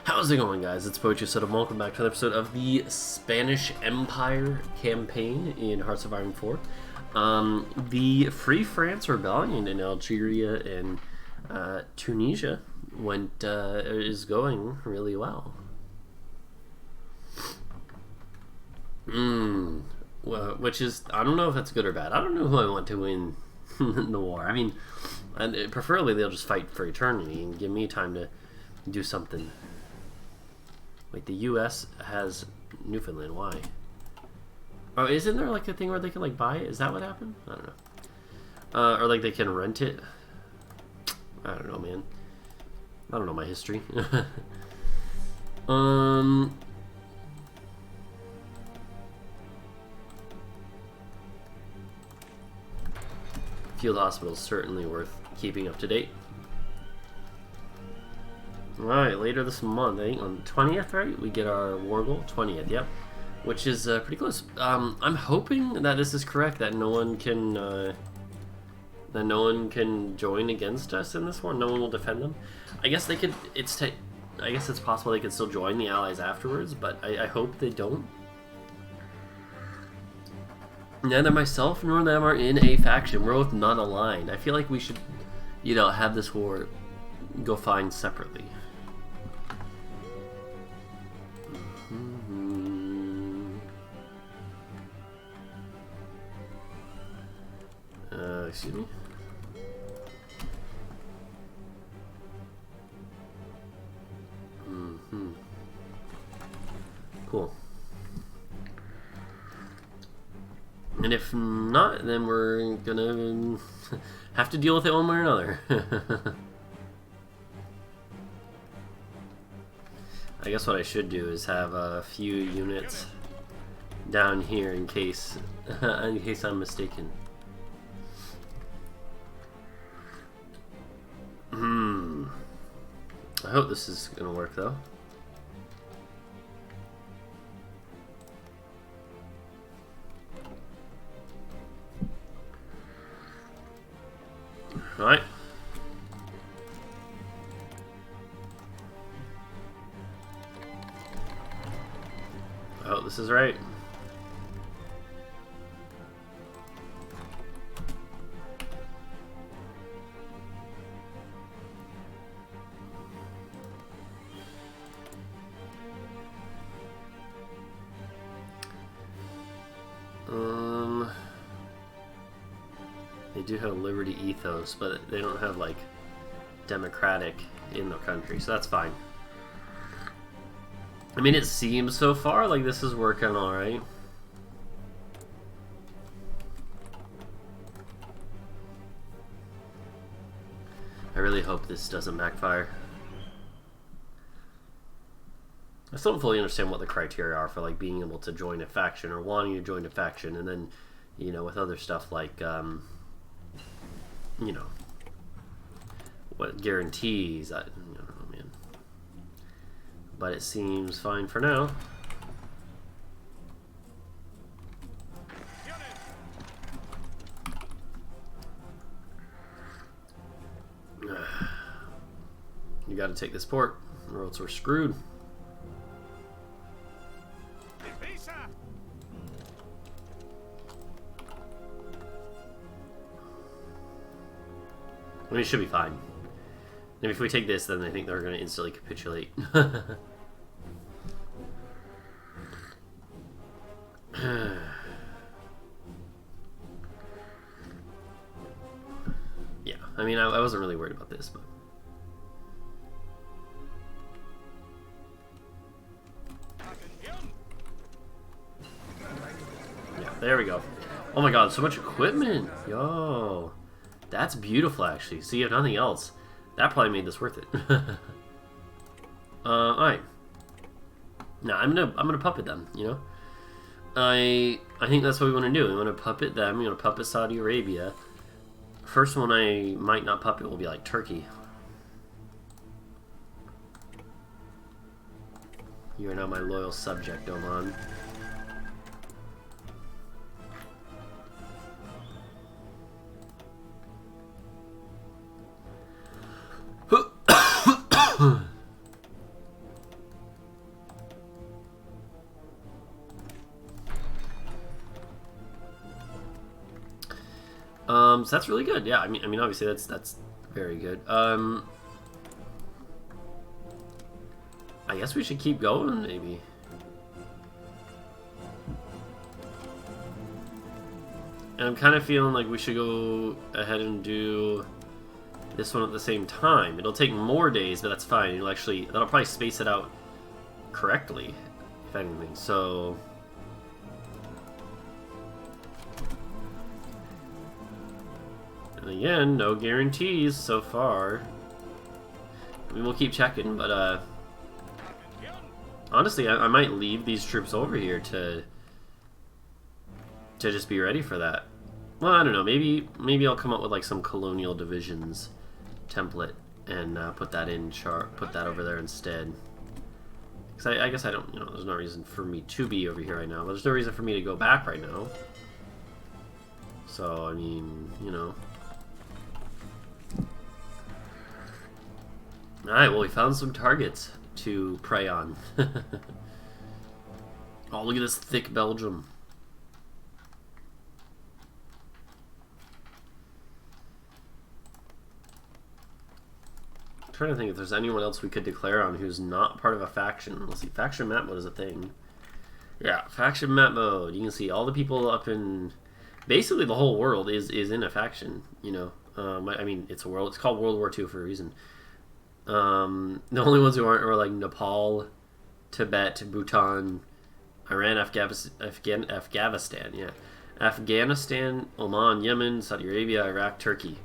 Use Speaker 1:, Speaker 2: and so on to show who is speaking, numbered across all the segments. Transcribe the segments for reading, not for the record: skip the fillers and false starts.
Speaker 1: How's it going, guys? It's Poetry Set, and welcome back to an episode of the Spanish Empire campaign in Hearts of Iron 4. The Free France Rebellion in Algeria and Tunisia is going really well. Well, which is, I don't know if that's good or bad. I don't know who I want to win the war. I mean, and preferably they'll just fight for eternity and give me time to do something. Wait, the U.S. has Newfoundland. Why? Oh, isn't there like a thing where they can like buy it? Is that what happened? I don't know. Or like they can rent it. I don't know, man. I don't know my history. Field hospital is certainly worth keeping up to date. Alright, later this month, I think on the 20th, right? We get our war goal. 20th, yep. Which is pretty close. I'm hoping that this is correct, that no one can join against us in this war. No one will defend them. I guess they could. I guess it's possible they could still join the Allies afterwards, but I hope they don't. Neither myself nor them are in a faction. We're both not aligned. I feel like we should, have this war go find separately. Excuse me. Cool. And if not, then we're gonna have to deal with it one way or another. I guess what I should do is have a few units down here in case I'm mistaken. I hope this is gonna work though. Alright. I hope this is right. They do have liberty ethos, but they don't have like democratic in the country, so that's fine. I mean, it seems so far like this is working alright. I really hope this doesn't backfire. I still don't fully understand what the criteria are for like being able to join a faction or wanting to join a faction, and then, with other stuff like what guarantees. I don't know, man. But it seems fine for now. You got to take this port, or else we're screwed. I mean, it should be fine. And if we take this, then I think they're going to instantly capitulate. Yeah, I mean, I wasn't really worried about this, but... Yeah, there we go. Oh my god, so much equipment! Yo! That's beautiful, actually. So you have nothing else. That probably made this worth it. Alright. Now I'm gonna puppet them, I think that's what we want to do. We want to puppet them. We want to puppet Saudi Arabia. First one I might not puppet will be like Turkey. You are now my loyal subject, Oman. So that's really good. Yeah, I mean, obviously that's very good. I guess we should keep going, maybe. And I'm kind of feeling like we should go ahead and do this one at the same time. It'll take more days, but that's fine. That'll probably space it out correctly, if anything. So, and again, no guarantees so far. I mean, we'll keep checking, but honestly, I might leave these troops over here to just be ready for that. Well, I don't know. Maybe I'll come up with like some colonial divisions template and put that over there instead. Because I guess I don't, there's no reason for me to be over here right now. But there's no reason for me to go back right now. So, I mean, Alright, well, we found some targets to prey on. Oh, look at this thick Belgium. I'm trying to think if there's anyone else we could declare on who's not part of a faction. Let's see, faction map mode is a thing. Yeah, faction map mode. You can see all the people up in... Basically, the whole world is in a faction, I mean, it's called World War II for a reason. The only ones who aren't are like Nepal, Tibet, Bhutan, Iran, Afghanistan, Oman, Yemen, Saudi Arabia, Iraq, Turkey.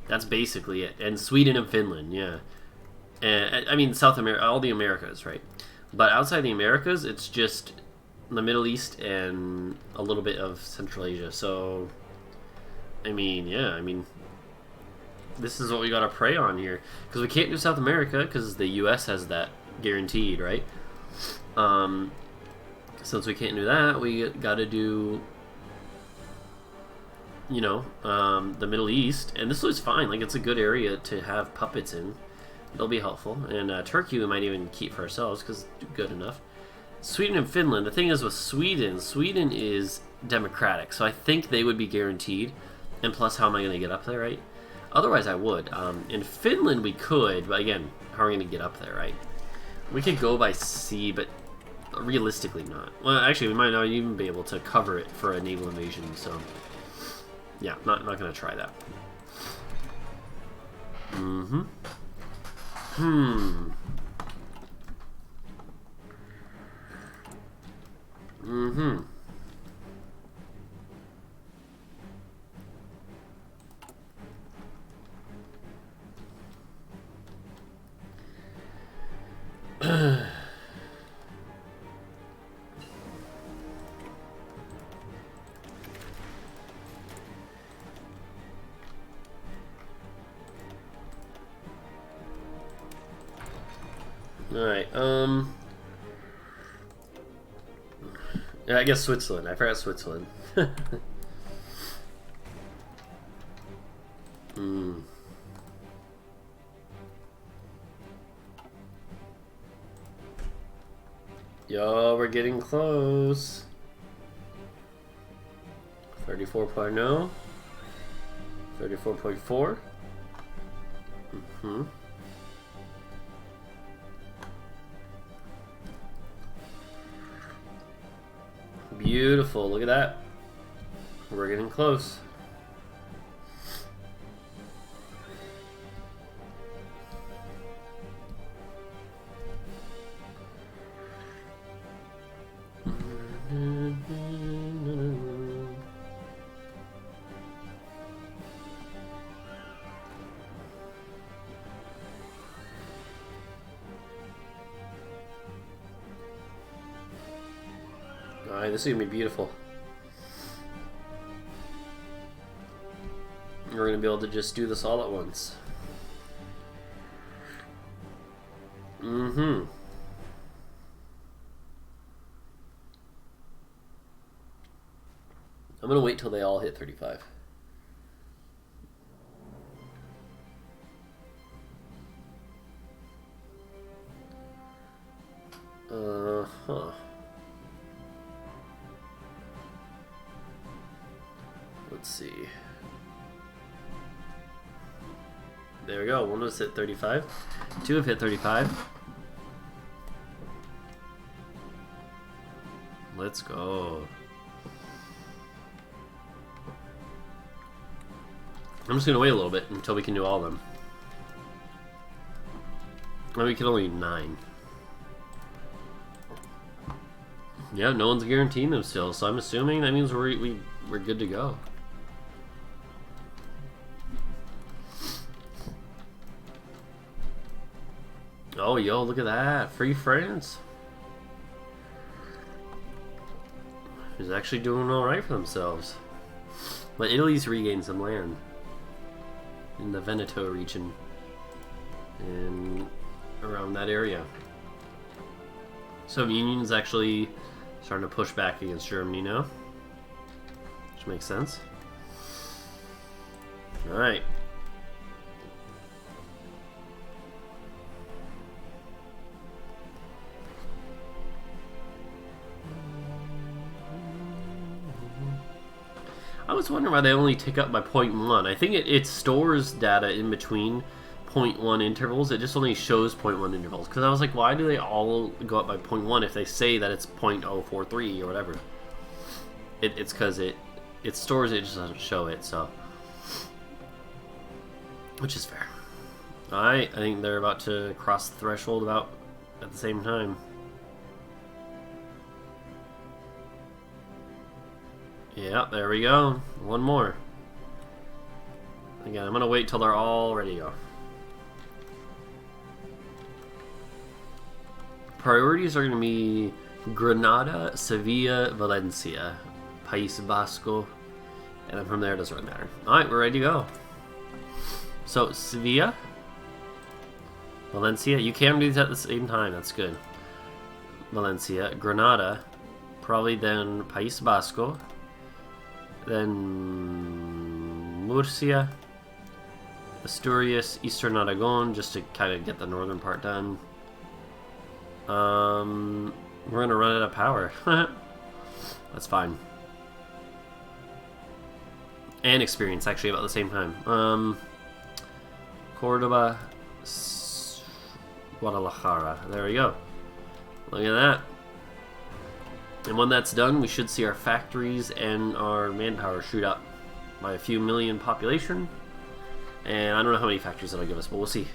Speaker 1: That's basically it. And Sweden and Finland, yeah. And I mean, South America, all the Americas, right? But outside the Americas, it's just the Middle East and a little bit of Central Asia. So, I mean, yeah, this is what we gotta prey on here. Because we can't do South America, because the U.S. has that guaranteed, right? Since we can't do that, we gotta do, the Middle East. And this was fine. Like, it's a good area to have puppets in. They'll be helpful. And Turkey we might even keep for ourselves, because good enough. Sweden and Finland. The thing is with Sweden is democratic. So I think they would be guaranteed. And plus, how am I going to get up there, right? Otherwise, I would. In Finland, we could. But again, how are we going to get up there, right? We could go by sea, but realistically not. Well, actually, we might not even be able to cover it for a naval invasion. So, yeah, not going to try that. Alright, yeah, I guess Switzerland. I forgot Switzerland. Yo, we're getting close. 34.0. 34.4. Beautiful, look at that. We're getting close. Alright, this is gonna be beautiful. We're gonna be able to just do this all at once. I'm gonna wait till they all hit 35. Let's see. there we go. One was hit 35. Two have hit 35. Let's go. I'm just gonna wait a little bit until we can do all of them. Well, we can only do 9. Yeah, no one's guaranteeing them still, so I'm assuming that means we're good to go. Oh, yo, look at that. Free France. Who's actually doing alright for themselves. But Italy's regained some land in the Veneto region and around that area. Soviet Union's actually starting to push back against Germany now, which makes sense. Alright. I was wondering why they only tick up by 0.1. I think it stores data in between 0.1 intervals. It just only shows 0.1 intervals. Because I was like, why do they all go up by 0.1 if they say that it's 0.043 or whatever? It's because it stores it, it just doesn't show it, so. Which is fair. Alright, I think they're about to cross the threshold about at the same time. Yeah, there we go. One more. Again, I'm gonna wait till they're all ready to go. Priorities are gonna be Granada, Sevilla, Valencia, País Vasco, and then from there it doesn't really matter. Alright, we're ready to go. So, Sevilla, Valencia, you can do these at the same time, that's good. Valencia, Granada, probably then País Vasco, then Murcia, Asturias, Eastern Aragon, just to kind of get the northern part done. We're gonna run out of power. That's fine. And experience, actually, about the same time. Cordoba, Guadalajara. There we go. Look at that. And when that's done, we should see our factories and our manpower shoot up by a few million population. And I don't know how many factories that'll give us, but we'll see.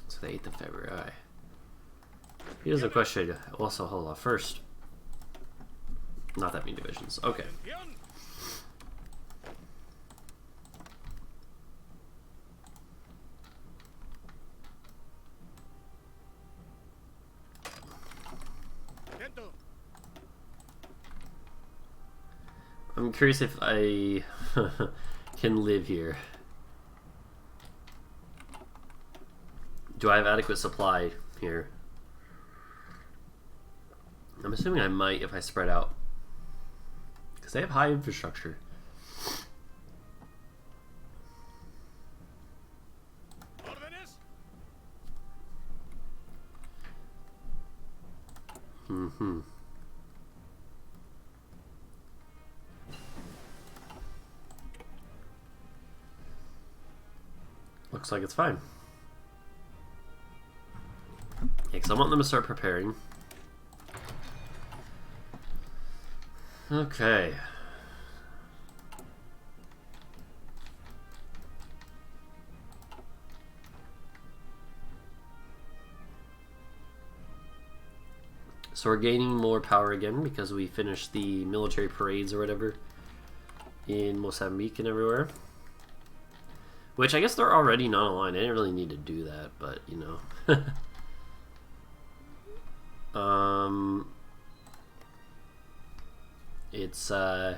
Speaker 1: So the 8th of February. Here's a question. Also, hold on. First, not that many divisions. Okay. I'm curious if I can live here. Do I have adequate supply here? I'm assuming I might if I spread out. Because they have high infrastructure. Looks like it's fine. Yeah, because I want them to start preparing. Okay. So we're gaining more power again because we finished the military parades or whatever in Mozambique and everywhere. Which I guess they're already non-aligned. I didn't really need to do that, but you know. It's but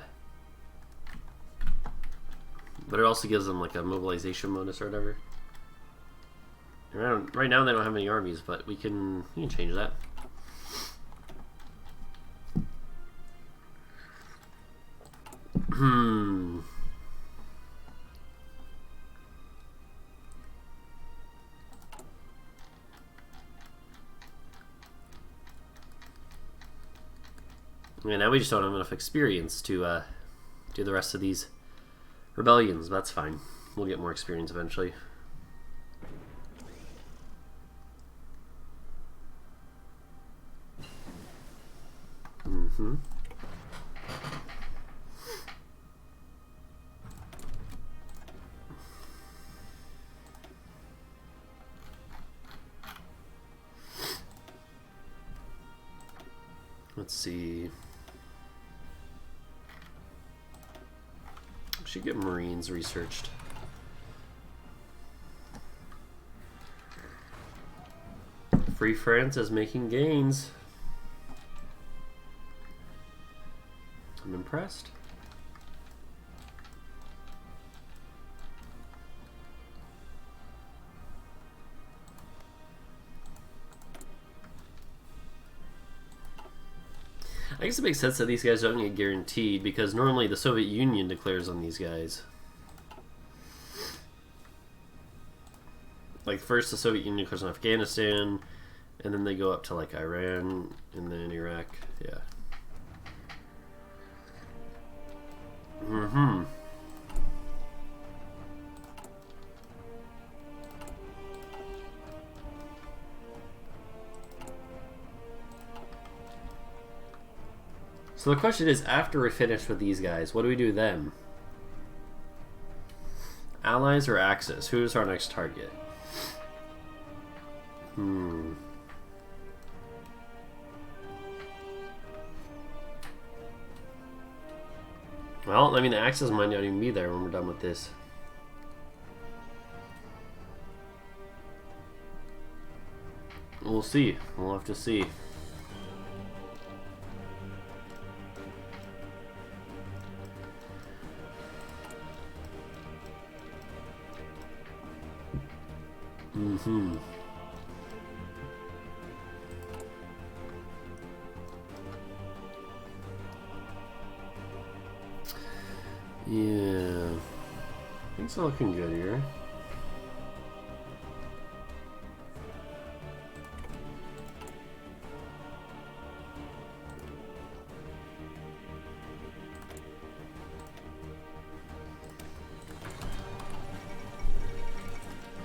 Speaker 1: it also gives them like a mobilization bonus or whatever. Right now they don't have any armies, but we can change that. Yeah, now we just don't have enough experience to do the rest of these rebellions. That's fine. We'll get more experience eventually. Let's see. We should get Marines researched. Free France is making gains. I'm impressed. I guess it makes sense that these guys don't get guaranteed, because normally the Soviet Union declares on these guys. Like first the Soviet Union declares on Afghanistan, and then they go up to like Iran, and then Iraq. Yeah. So the question is, after we're finished with these guys, what do we do then? Allies or Axis? Who's our next target? Well, I mean, the Axis might not even be there when we're done with this. We'll see. We'll have to see. Yeah, things are looking good here.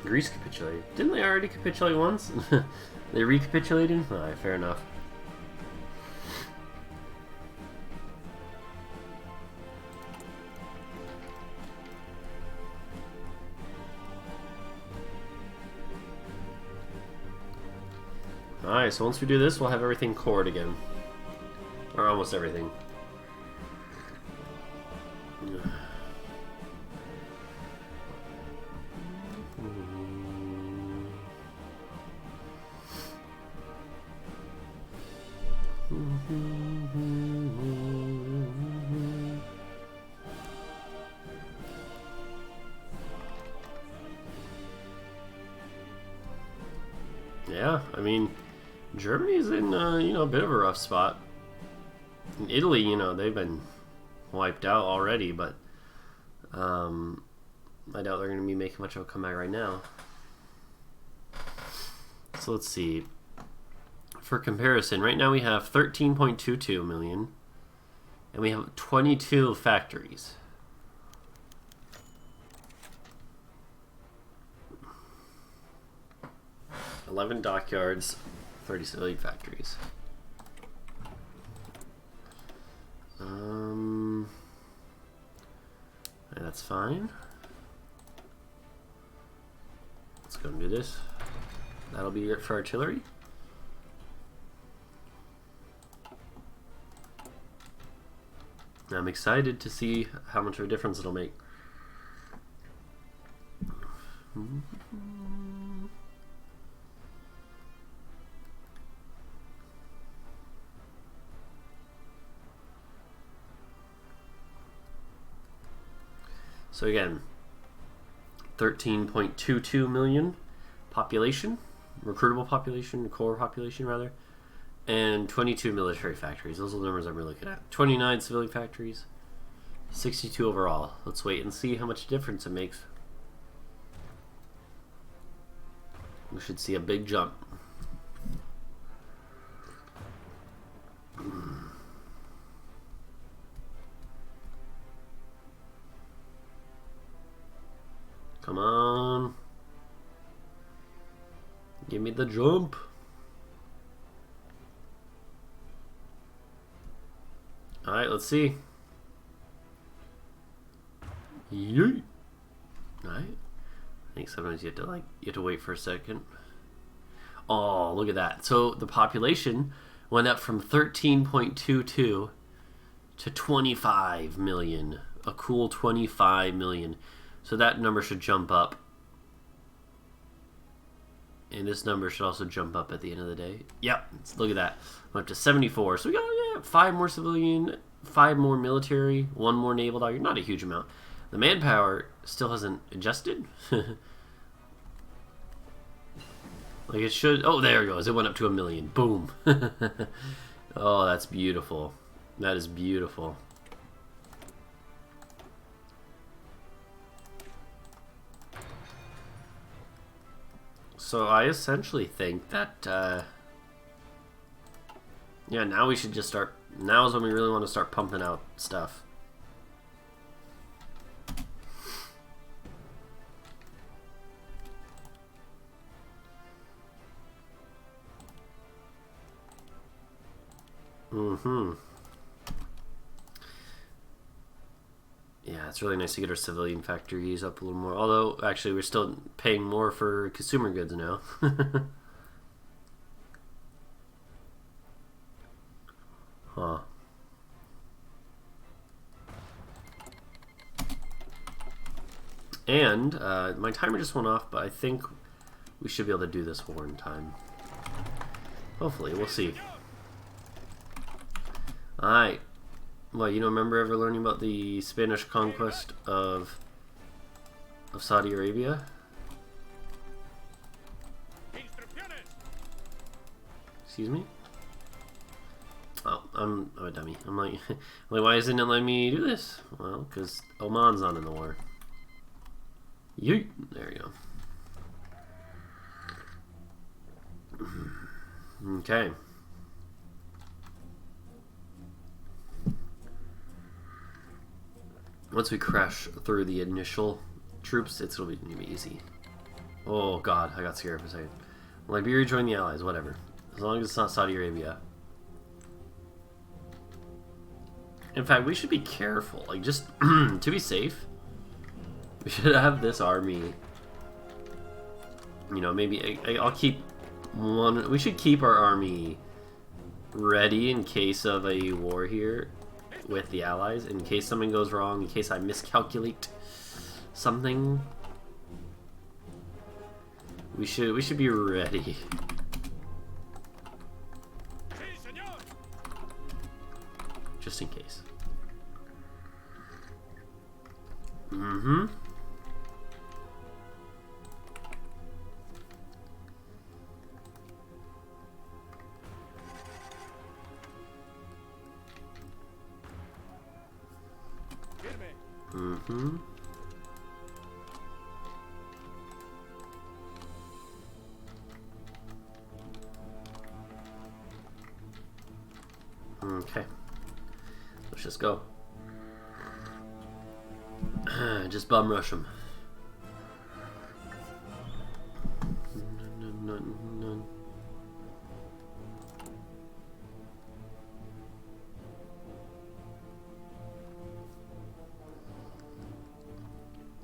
Speaker 1: Greece capitulated. Didn't they already capitulate once? They recapitulated? Alright, fair enough. Alright, so once we do this, we'll have everything cored again. Or almost everything. Yeah, I mean, Germany's in, you know, a bit of a rough spot. In Italy, you know, they've been wiped out already, but I doubt they're going to be making much of a comeback right now. So let's see. For comparison, right now we have 13.22 million, and we have 22 factories. $11 dockyards, 30 civilian factories. That's fine. Let's go and do this. That'll be it for artillery. I'm excited to see how much of a difference it'll make. So again, 13.22 million population, recruitable population, core population rather, and 22 military factories. Those are the numbers I'm really looking at. 29 civilian factories, 62 overall. Let's wait and see how much difference it makes. We should see a big jump. Give me the jump. Alright, let's see. Yeet. Alright. I think sometimes you have to wait for a second. Oh, look at that. So the population went up from 13.22 to 25 million. A cool 25 million. So that number should jump up. And this number should also jump up at the end of the day. Yep, look at that. Went up to 74. So we got 5 more civilian, 5 more military, 1 more naval dog. Not a huge amount. The manpower still hasn't adjusted. Like it should. Oh, there it goes. It went up to 1 million. Boom. Oh, that's beautiful. That is beautiful. So I essentially think that, yeah, now we should just start. Now is when we really want to start pumping out stuff. Yeah, it's really nice to get our civilian factories up a little more. Although, actually, we're still paying more for consumer goods now. Huh. And, my timer just went off, but I think we should be able to do this war in time. Hopefully, we'll see. Alright. Well, you don't remember ever learning about the Spanish conquest of Saudi Arabia? Excuse me? Oh, I'm a dummy. I'm like, why isn't it letting me do this? Well, because Oman's not in the war. Yeet. There you go. Okay. Once we crash through the initial troops, it's gonna be easy. Oh god, I got scared for a second. Liberia joined the Allies, whatever. As long as it's not Saudi Arabia. In fact, we should be careful. Like, just to be safe, we should have this army. You know, maybe I'll keep one. We should keep our army ready in case of a war here with the Allies, in case something goes wrong, in case I miscalculate something. We should be ready. Just in case. Okay. Let's just go. Just bum rush them.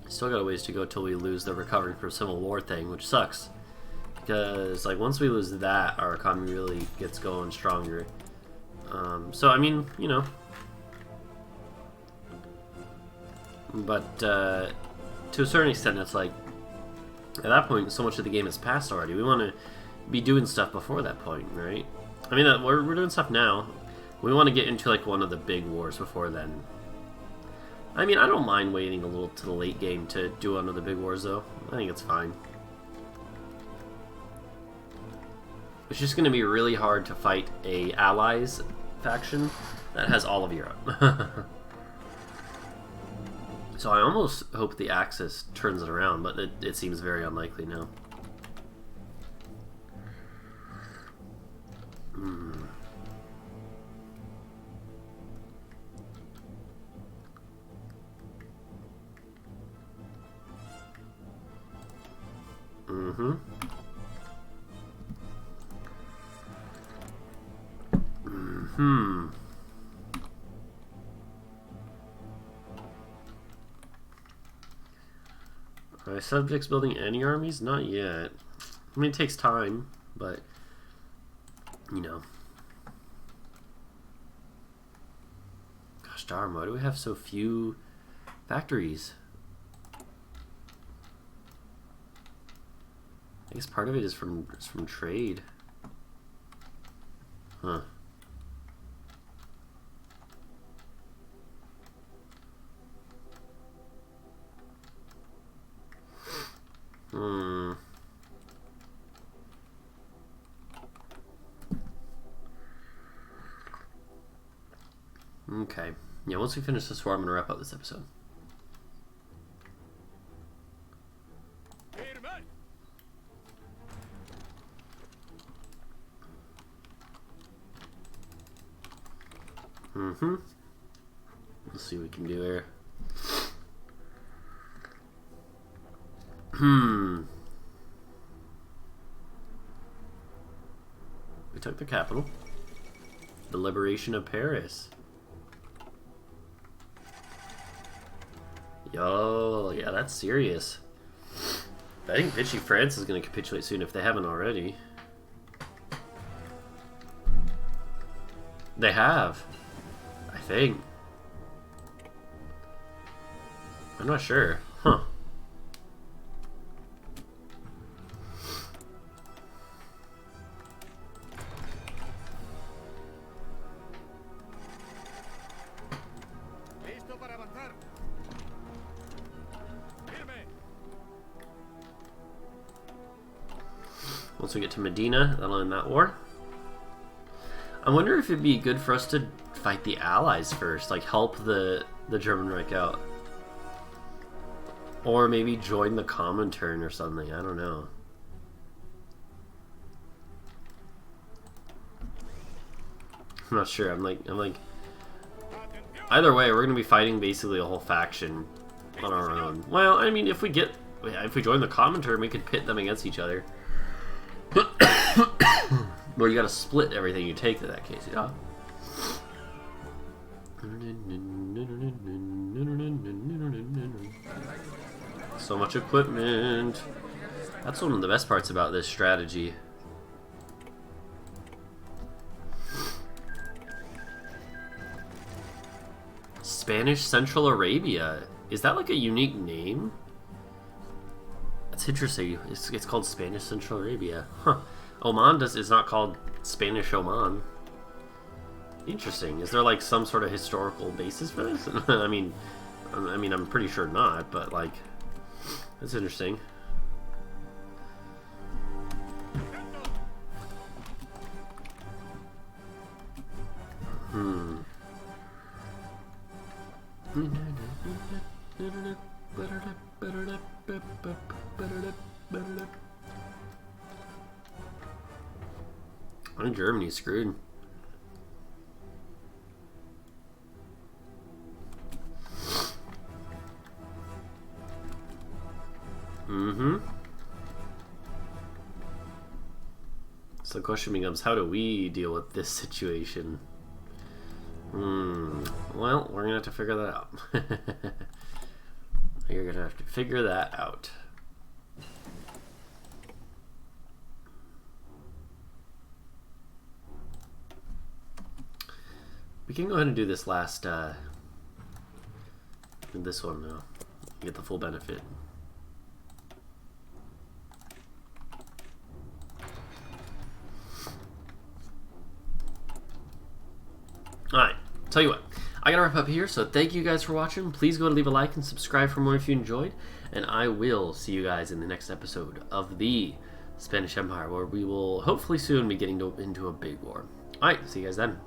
Speaker 1: Still got a ways to go till we lose the recovering from Civil War thing, which sucks. Because, like, once we lose that, our economy really gets going stronger. So, I mean, you know. But, to a certain extent, it's like, at that point, so much of the game has passed already. We want to be doing stuff before that point, right? I mean, we're doing stuff now. We want to get into, like, one of the big wars before then. I mean, I don't mind waiting a little to the late game to do one of the big wars, though. I think it's fine. It's just going to be really hard to fight a Allies faction that has all of Europe. So I almost hope the Axis turns it around, but it seems very unlikely now. Hmm. Are subjects building any armies? Not yet. I mean, it takes time, but, you know. Gosh darn, why do we have so few factories? I guess part of it is from trade. Huh. Hmm. Okay. Yeah, once we finish this war, I'm going to wrap up this episode. Mm-hmm. Let's see what we can do here. We took the capital. The liberation of Paris. Yo, yeah, that's serious. I think Vichy France is going to capitulate soon if they haven't already. They have. I think. I'm not sure. Huh. Once we get to Medina, that'll end that war. I wonder if it'd be good for us to fight the Allies first, like help the German Reich out. Or maybe join the Comintern or something, I don't know. I'm not sure, I'm like either way, we're gonna be fighting basically a whole faction on our own. Well, I mean, if we join the Comintern, we could pit them against each other. Well, you gotta split everything you take in that case, yeah? So much equipment. That's one of the best parts about this strategy. Spanish Central Arabia. Is that like a unique name? That's interesting. It's called Spanish Central Arabia. Huh. Oman is not called Spanish Oman. Interesting. Is there like some sort of historical basis for this? I mean, I'm pretty sure not, but like, that's interesting. I think Germany's screwed. So the question becomes, how do we deal with this situation? Well, we're gonna have to figure that out. You're gonna have to figure that out. We can go ahead and do this last, this one now. Get the full benefit. Alright, tell you what, I gotta wrap up here, so thank you guys for watching. Please go and leave a like and subscribe for more if you enjoyed, and I will see you guys in the next episode of the Spanish Empire, where we will hopefully soon be getting into a big war. Alright, see you guys then.